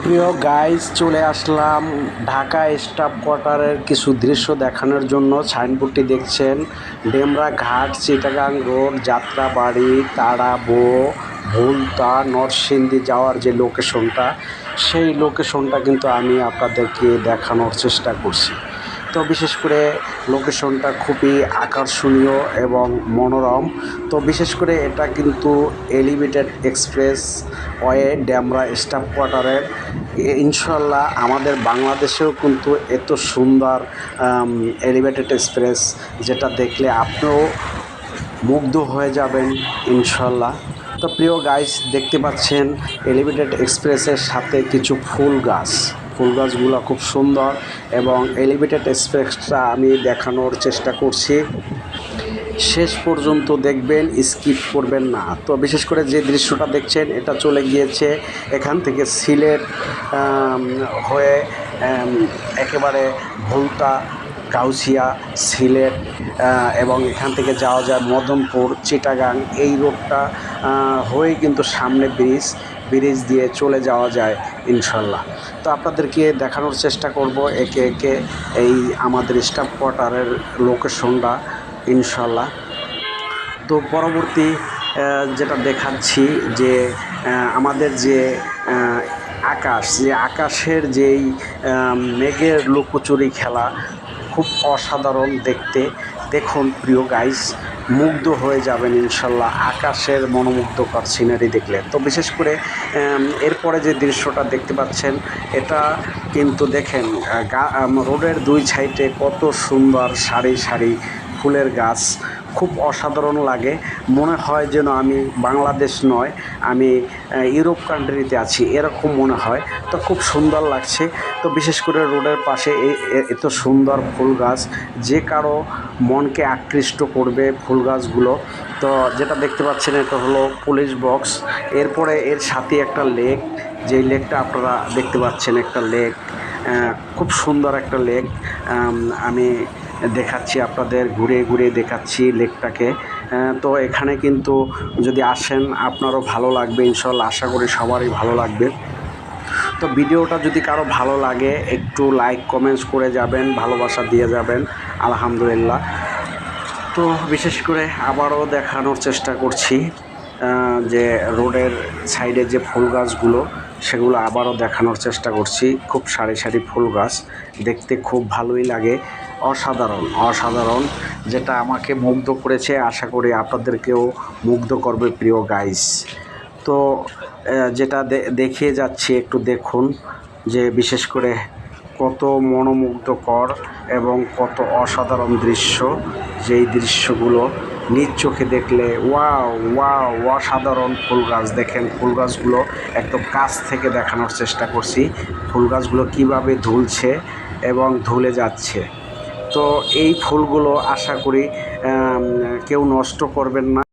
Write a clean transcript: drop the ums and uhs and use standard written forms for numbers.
প্রিয় গাইজ, চলে আসলাম ঢাকা স্টাফ কোয়ার্টারের কিছু দৃশ্য দেখানোর জন্য। সাইনবোর্ডটি দেখছেন, ডেমরা ঘাট, চিটাগাং রোড, যাত্রাবাড়ি, তারাবো, ভুলতা, নরসিংদী যাওয়ার যে লোকেশনটা, সেই লোকেশনটা কিন্তু আমি আপনাদেরকে দেখানোর চেষ্টা করছি। তো বিশেষ করে লোকেশনটা খুবই আকর্ষণীয় এবং মনোরম। তো বিশেষ করে এটা কিন্তু elevated expressway Demra staff কোয়ার্টারের। ইনশাল্লাহ আমাদের বাংলাদেশেও কিন্তু এত সুন্দর এলিভেটেড এক্সপ্রেস, যেটা দেখলে আপনিও মুগ্ধ হয়ে যাবেন ইনশাল্লাহ। তো প্রিয় গাইস, দেখতে পাচ্ছেন এলিভেটেড এক্সপ্রেসের সাথে কিছু ফুল গাছগুলো খুব সুন্দর, এবং এলিভেটেড এক্সপ্রেসটা আমি দেখানোর চেষ্টা করছি। শেষ পর্যন্ত দেখবেন, স্কিপ করবেন না। তো বিশেষ করে যে দৃশ্যটা দেখছেন, এটা চলে গিয়েছে এখান থেকে সিলেট হয়ে একেবারে ভুলতা, গাউসিয়া, সিলেট, এবং এখান থেকে যাওয়া যায় মদনপুর, চিটাগাং। এই রোডটা হয়ে কিন্তু সামনে ব্রিজ দিয়ে চলে যাওয়া যায় ইনশাল্লাহ। তো আপনাদেরকে দেখানোর চেষ্টা করব একে একে এই আমাদের স্টাফ কোয়ার্টারের লোকেশনটা ইনশাল্লাহ। তো পরবর্তী যেটা দেখাচ্ছি, যে আমাদের যে আকাশের যেই মেঘের লুকোচুরি খেলা, খুব অসাধারণ দেখতে। দেখুন প্রিয় গাইস, মুগ্ধ হয়ে যাবেন ইনশাল্লাহ আকাশের মনোমুগ্ধকর সিনারি দেখলে। তো বিশেষ করে এরপরে যে দৃশ্যটা দেখতে পাচ্ছেন, এটা কিন্তু দেখেন রোডের দুই সাইডে কত সুন্দর সারি সারি ফুলের গাছ, খুব অসাধারণ লাগে। মনে হয় যেন আমি বাংলাদেশ নয়, আমি ইউরোপ কান্ট্রিতে আছি, এরকম মনে হয়। তো খুব সুন্দর লাগছে। তো বিশেষ করে রোডের পাশে এত সুন্দর ফুল গাছ, যে কারো মনকে আকৃষ্ট করবে ফুল গাছগুলো। তো যেটা দেখতে পাচ্ছেন, এটা হলো পুলিশ বক্স। এরপরে এর সাথে একটা লেক, যেই লেকটা আপনারা দেখতে পাচ্ছেন, একটা লেক, খুব সুন্দর একটা লেক। আমি দেখাচ্ছি আপনাদের, ঘুরে ঘুরে দেখাচ্ছি লেকটাকে। তো এখানে কিন্তু যদি আসেন আপনারও ভালো লাগবে ইনশাল্লাহ, আশা করি সবারই ভালো লাগবে। তো ভিডিওটা যদি কারো ভালো লাগে, একটু লাইক কমেন্টস করে যাবেন, ভালোবাসা দিয়ে যাবেন আলহামদুলিল্লাহ। তো বিশেষ করে আবারও দেখানোর চেষ্টা করছি যে রোডের সাইডে যে ফুল গাছগুলো, সেগুলো আবারও দেখানোর চেষ্টা করছি। খুব সারি সারি ফুল গাছ, দেখতে খুব ভালোই লাগে, অসাধারণ, যেটা আমাকে মুগ্ধ করেছে। আশা করি আপনাদেরকেও মুগ্ধ করবে প্রিয় গাইস। তো যেটা দেখিয়ে যাচ্ছি, একটু দেখুন যে বিশেষ করে কত মনোমুগ্ধকর এবং কত অসাধারণ দৃশ্য, যেই দৃশ্যগুলো নিজ চোখে দেখলে ওয়াও, অসাধারণ ফুল গাছ। দেখেন ফুল গাছগুলো একদম কাছ থেকে দেখানোর চেষ্টা করছি, ফুল গাছগুলো কীভাবে ঝুলছে এবং ঝুলে যাচ্ছে। তো এই ফুলগুলো আশা করি কেউ নষ্ট করবেন না।